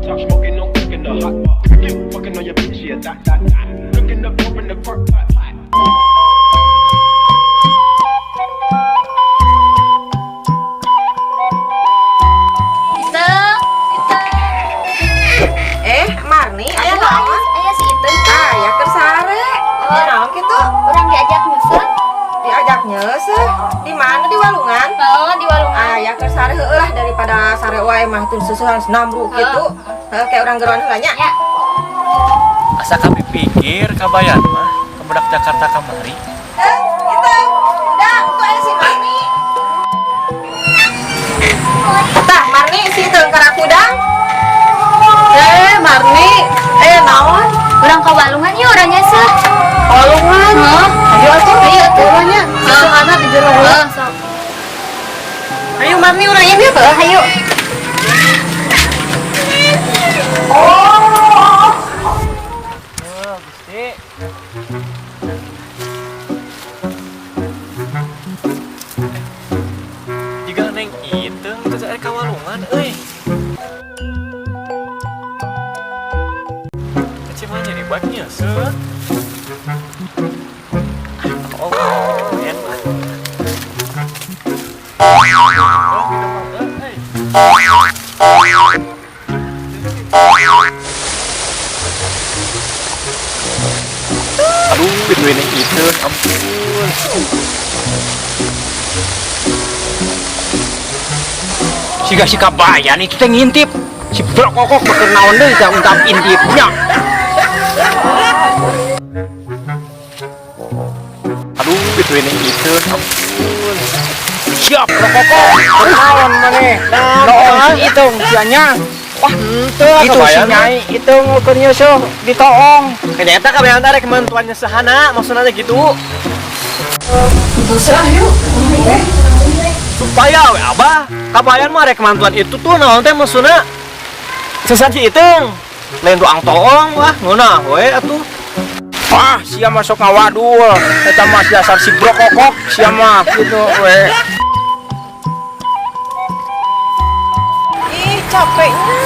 Stop smoking, no cooking the hot pot. Fucking on your bitch, yeah, that. Looking up, open the park. Marni, ayah naon? Ayah si Iten. Ya kersare. Naon kitu? Orang diajak nyusul. Diajak nyeuseut. Di mana di Walungan? Oh, di Walungan. Ya kersare heueuh lah daripada sare wae mah tun susuhan namru kitu. Kayak urang geroan heula nya. Ya. Asa kami pikir kabayan mah kebudak Jakarta kamari. Gitu. Udah, itu aya si Marni. Tah, Marni si teu karakudang. Marni, naon? Orang ke Walungan yuk, orangnya sih. Walungan. Ayo atuh, Ayo tuh. turunnya. Susuhana di jero heula. Ayo Marni urang ieu teh, ayo. Gusti. Jika neng itu saya ka Walungan euy. Cuma jadi bagnya set. Oh, enak. Aduh, duit yang itu, ampun. Si kabayan itu teh ngintip. Si blok kokok beker naon deui teh ungkap intipnya. Aduh, duit yang itu, ampun. Siap blok kokok. Naon maneh? Naon si Iteng sianya. Wah, itu si Nyai Iteng keur nyeusuh ditoong. Kayaknya kabayan rek mentuannya sehana, maksudnya gitu. Terserah yuk. Supaya we abah, kabayan mah rek mantuan itu tuh naon teh maksudnya sesaji Iteng. Lain doang toong wah, ngeunah we atuh. Wah, sia masuk ngawadul. Eta mah dasar si blok kokok sia mah gitu we. Ih, capeknya.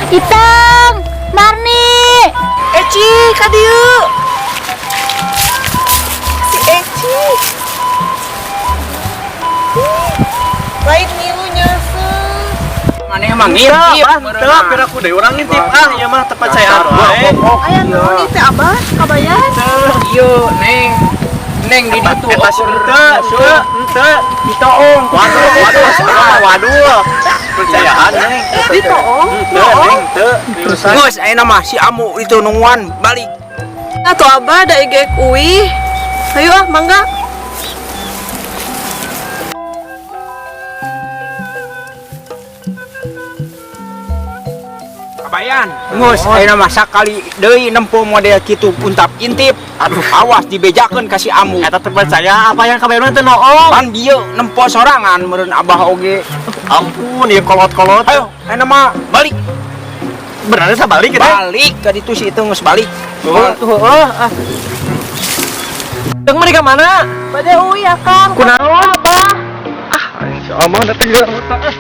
Iteng, Marni. Eci, ka dieu. Si Eci. Lain milu nyeuseut. Maneh emang ngintip. Teu pira ku deui urang ngintip ieu mah tempat saya wae. Aya naon ieu teh Abah? Kabayan? Ieu Neng di ditu Eta sih henteu ditoong. Waduh. Percayaan neng. Ditoong. Neng teu. Geus ayeuna mah si Amu itu nungguan balik. Atuh Abah da igek uwi. Ayo mangga. Kabayan, geus ayeuna mah sakali deui nempo model kitu untap intip. Aduh, awas dibejakeun ka si Amu. Eta terpercaya apa yang kabayan teh noong. Pan dieu nempo sorangan meureun Abah oge. Ampun ieu kolot-kolot. Ayo, ayeuna mah balik. Beneran sabalik kita. Balik ka ditu si itu geus balik. Tuh, Teng mah ka mana? Bade uwi akang. Kunaon? Insyaallah da teh geura otak.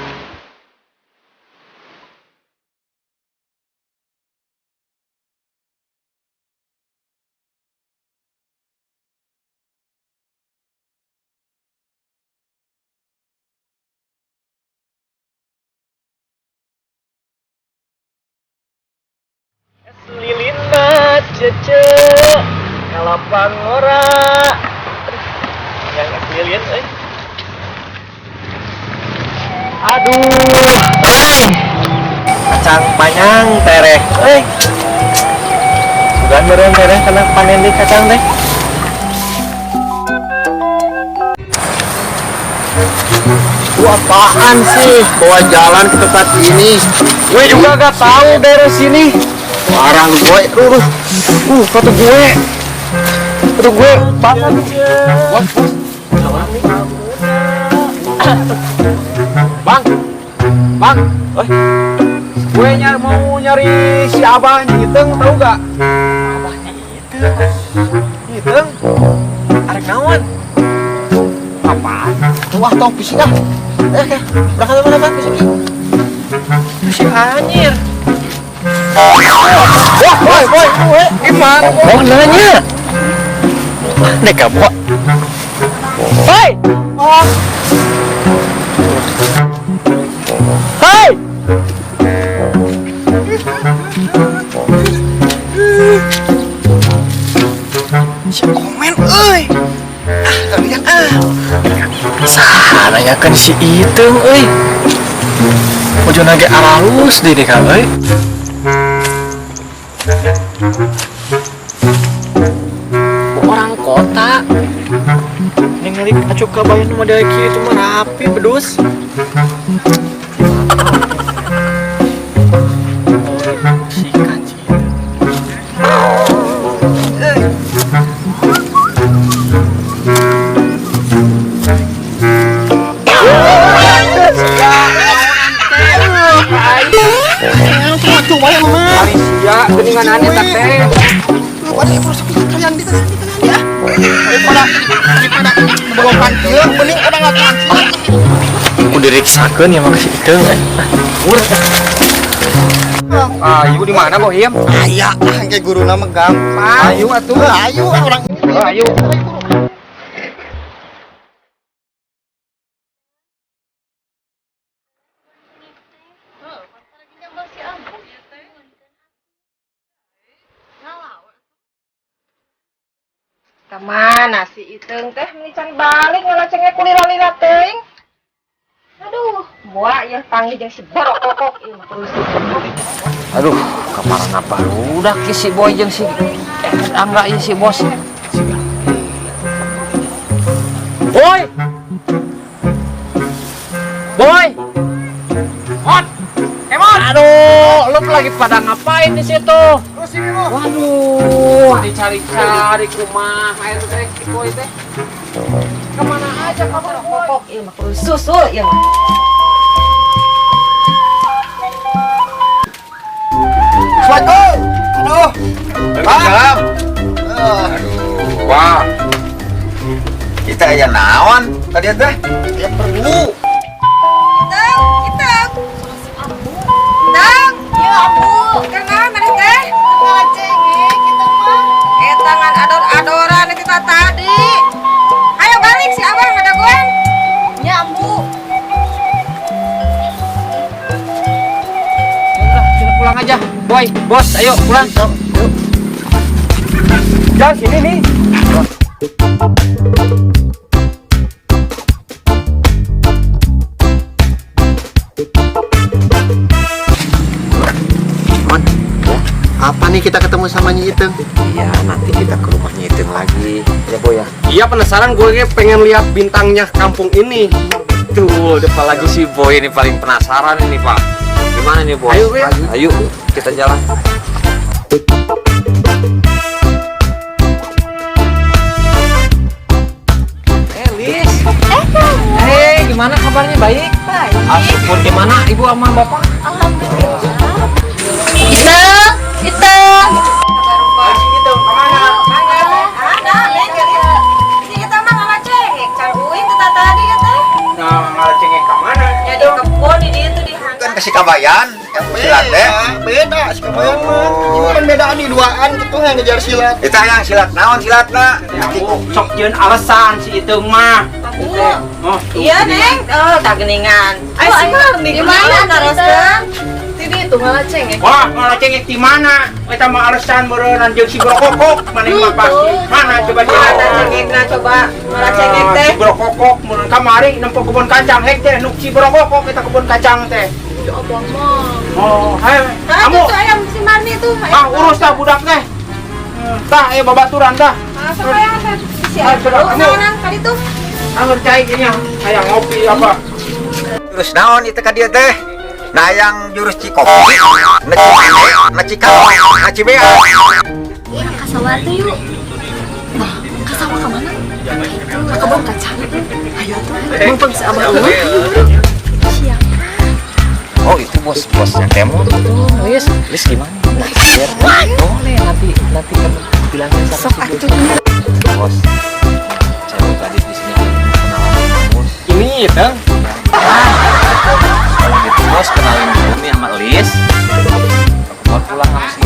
Lilin mah cece kalapang ora. Yang lilin Aduh. Kacang panjang tereh. Bukan meren tereh kena panen di kacang teh. Apaan sih bawa jalan ke tempat ini? Gue juga gak tahu daerah sini. Parah lu boy, Kata gue. Banget. Bang, gue mau nyari si Abah Nyiteng, tahu gak? Abahnya Iteng. Arek naon? Apaan? Wah, tong pisik ah. Berangkat mana bang, pisik? Si anjir. Boy, gimana? Oh, nanya. Dek kapok. Hei! Hei! Si komen, euy. Kalian Saha nanyakeun si Iteung euy. Ujuna ge aralus deui ka euy. Orang kota. Ningali acuk kabayan model kieu mah rapi bedus. Si kaci. Malaysia, geningan ane tak teh. Aku diriksakeun ya makasih Iteung. Ayu di mana Bohim? Aya, kayak guru nama gampang. Ayu atuh. Ayo orang ini. Ayu. Kemana si Iteung teh meni cari balik ngalacengnya kulila-lila teuing. Aduh, buah ya panggil jeung si borok kokok ieu mah terus. Aduh, kamarana barudak ki si Boy jeung si Angga ieu si bos. Boy! Boy! Hot. Kemon. Aduh, lu lagi pada ngapain di situ? Terus ini lo. Waduh, dicari-cari kumah air teh si Boy teh. Kemana aja kamu kokok ieu mah terus susul ieu mah. Assalamualaikum. Aduh. Waalaikumsalam. Wah. Kita aya naon tadi teh? Ya perlu. Iteung. Iteung, ieu ambu. Kenal mana teh? Ngalacengek kitu mah. Tangan ador-adoran kita tadi. Ayo balik si abang ada guen. Ya ambu. Udah, kita pulang aja. Boy, bos, ayo pulang. Yuk. Jangan sini nih. Man, apa nih kita ketemu sama Nyi Iteung? Iya, nanti kita ke rumahnya Iteung lagi. Ya, Boy ya. Iya penasaran gue pengen lihat bintangnya kampung ini. Tuh, depan lagi si Boy ini paling penasaran ini, Pak. Gimana nih, Bos? Ayo, ya. Ayo, kita jalan. Lis. Gimana kabarnya? Baik? Baik. Asyukur, gimana ibu sama bapak? Iteung, Iteung. Si Iteung kemana? Ada, si Iteung mah ngalacengek. Can uing teh tadi teh. Nah, ngalacengek kemana? Ya di kebon di ditu di Kan ke Sikabayan, silat teh. Beda, si kabayan mah. Ini kan bedaan di duaan gitu yang ngejar silat. Kita yang silat naon silatna? Sok jeun alasan si Iteung mah. Oh, Iya, Neng. Oh, tak geningan. Ayo sih, di mana teruskan? Tidi itu ngalacengek. wah, ngalacengek di mana? Eta mah alasan meureun jeung si Brokokok, mana mah pasti. Mana coba Mana jelaskan. cengekna coba ngalacengek teh. Si Brokokok meureun kamari nempo kebun kacang hek teh, nu si Brokokok eta kebun kacang teh. Abang mah. Oh, hayo. Kamu Itu ayam si Marni tuh. urus dah budak teh. Tah, babaturan dah. Apa yang si Ah, sudah, kamu. Ayam kali tuh. Anggur cai nya, aya ngopi apa? Terus naon itu ka dieu teh? Nah yang jurus Cikopi, na Cikawa, na Cibea. Kasawa tuh yuk. Nah, kasawa kemana? Ke kebun kacang. Ayo tuh, mumpung si abang rumah. Siap. Oh itu bosnya Kemon. Lis gimana? Boleh nanti kan bilangin sama si Bos. Saya mau tadi di sini kenalan sama Bos. Ini Iteung. Kalau gitu Bos kenalin dulu nih sama Lis. Mau pulang sama si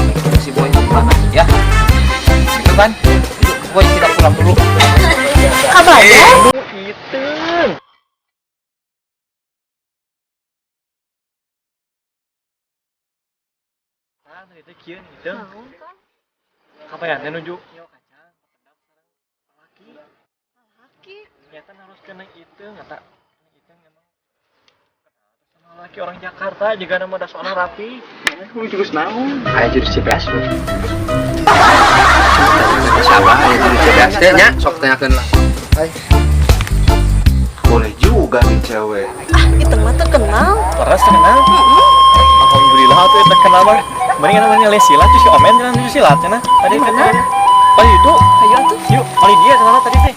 aja. Itu. Ah, itu kieu gitu. Mau kan? Apa ya nunjuk nyawa kacang, pedang sareng laki. Laki. Ternyata harus kena itu ngata. Itu emang sama laki orang Jakarta juga nama das orang rapi. Lu jurus naon? Aya jurus CPS lu. Sabar aya jurus CPS teh nya, sok tanyakeun lah. Boleh juga nih cewek. Ah, itu mah terkenal. Terus kenal? Alhamdulillah tuh itu kenal mah. Mendingan namanya les silat tuh si Omen jalan tuh silat cenah. Tadi kenal. Oh itu. Ayo atuh. Yuk, kali dia kenal tadi teh.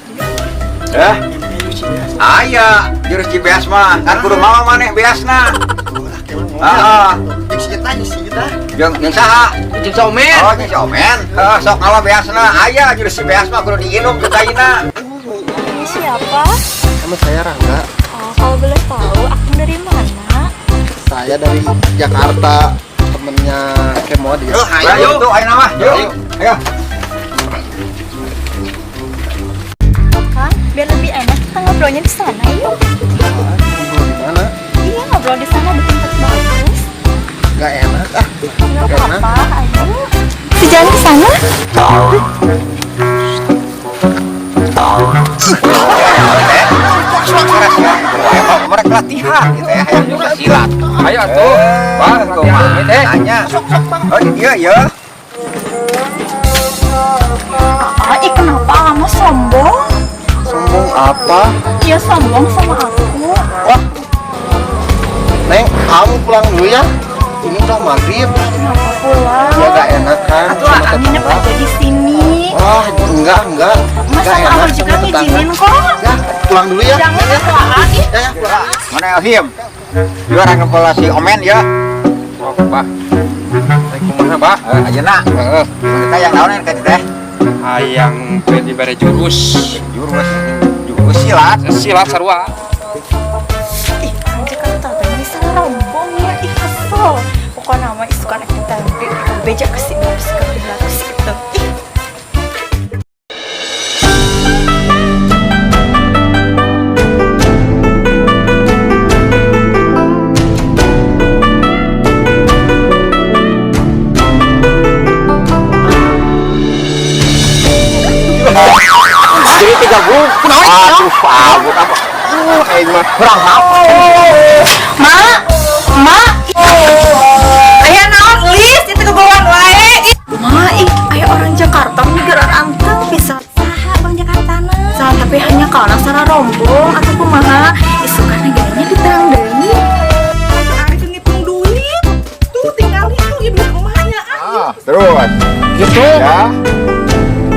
Aya jurus CPS mah kan kudu mawa maneh beasna. Heeh. Jeung si Eta si Eta. Jeung saha? Jeung Somen. Oh, jeung Omen. Sok ngawa beasna. Aya jurus CPS mah kudu diinum ku kaina. Ini siapa? Nama saya Rangga. Oh, kalau boleh tahu, aku dari mana? Saya dari Jakarta. Temennya Kemo dia. Ayo tuh, ayo nama. Yuk. Ayo. Kan, biar lebih enak kita ngobrolnya di sana yuk. Gimana? Iya, ngobrol di sana di tempat bagus. Gak enak ah. Nggak apa-apa, ayo. Sejalan ke sana? Mereka latihan gitu ya. Ayo juga silat. Ayo atuh. Bang, latihan teh. Tanya. Oh, iya ya. Ah, kenapa kamu sombong? Sombong apa? Dia sombong sama aku. Wah. Neng, kamu pulang dulu ya. Ini udah maghrib. Kenapa pulang? Ya gak enak kan. Aduh, aku nginep aja di sini. Wah, enggak. Masa Gak kamu enak juga sama tetangga. ngizinin kok? Ya, pulang dulu ya. Jangan keluar. Ya, pulang. Mana Elhim? Lu orang kepala si Omen ya. Sok, Pak. Kumaha, Pak? Ayeuna. Heeh. Kita yang naonin kan teh? Hayang teh dibere jurus. Jurus silat. Silat sarua. Ih, Jakarta teh bisa rombong ya. Ih, kesel. Pokoknya nama isukan aku tadi. Beja kesini harus ke belakang situ. Ih. Jadi 30. Aduh, abut apa? Aing mah kurang apa? Mak, aya naon lis itu kebawaan wae. Ma, ayo orang Jakarta migeran anteng bisa. Saha bang Jakarta na? Saha tapi hanya karena secara rombong atau kumaha isukan negaranya diterang deui. Ari teu ngitung duit. Tuh tinggal hitung ibu rumahnya. Terus. Gitu ya.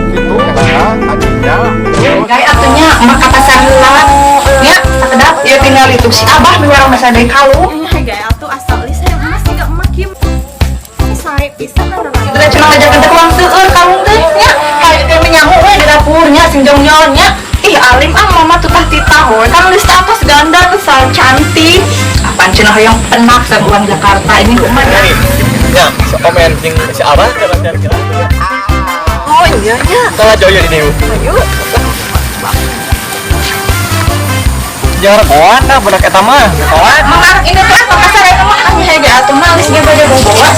Gitu ya, adinya. Gaya atunya emak ka pasar heula. Nya, sakedap ieu tinggal itu si Abah miwarang masa deui kalung. Gaya atuh asal li saya emas juga emak kieu. Sae pisan ada Itu teh cenah ngajakeun teh uang seueur kalung teh nya. Hayu teh menyangu we di dapurnya sing jongnyonya. Ih alim mama tutah titah we. Kan list apa seganda kesal cantik. Apaan cenah hoyong penak sa uang Jakarta ini kumaha. Ya, si Omen jeung si Abah jalan-jalan. Oh iya nya. Salah jauh ya di dieu. Ayo. Jangan rekoan dah budak eta mah. Rekoan. Mengarang ini teh ka pasar eta mah anya ge atuh malis ge bade boboa.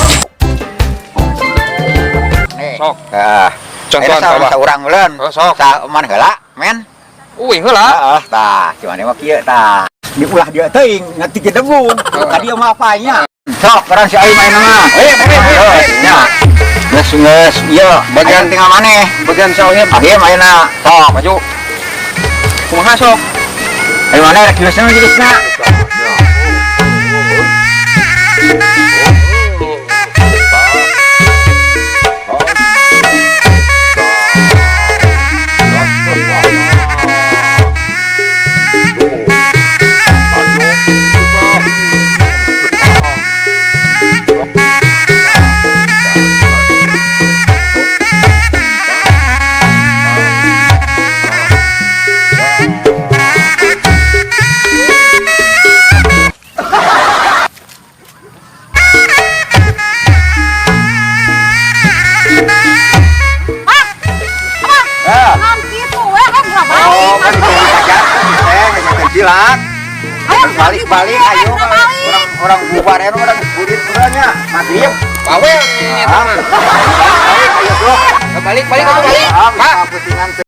Sok. Nah, Contohan sa Pak. urang uleun. Oh, sok. Sa man heula, men. Uing heula. Heeh, tah, cuman mah kieu tah. Diulah dia teuing ngati ke debu. Ka dieu mah apanya? Sok, orang si Aing main mah. Nya. Geus ieu bagian tinggal maneh. Bagian saonya Akhir maina. Sok, maju. kumaha sok? Ayo mana rek kiosna jenisna? Gitu we kan ngapain? Silak. Ayo Balik-balik ayo. Orang bubar ya orang budit urangnya. Maghrib. Bawel ini Ayo bro. balik. Pak.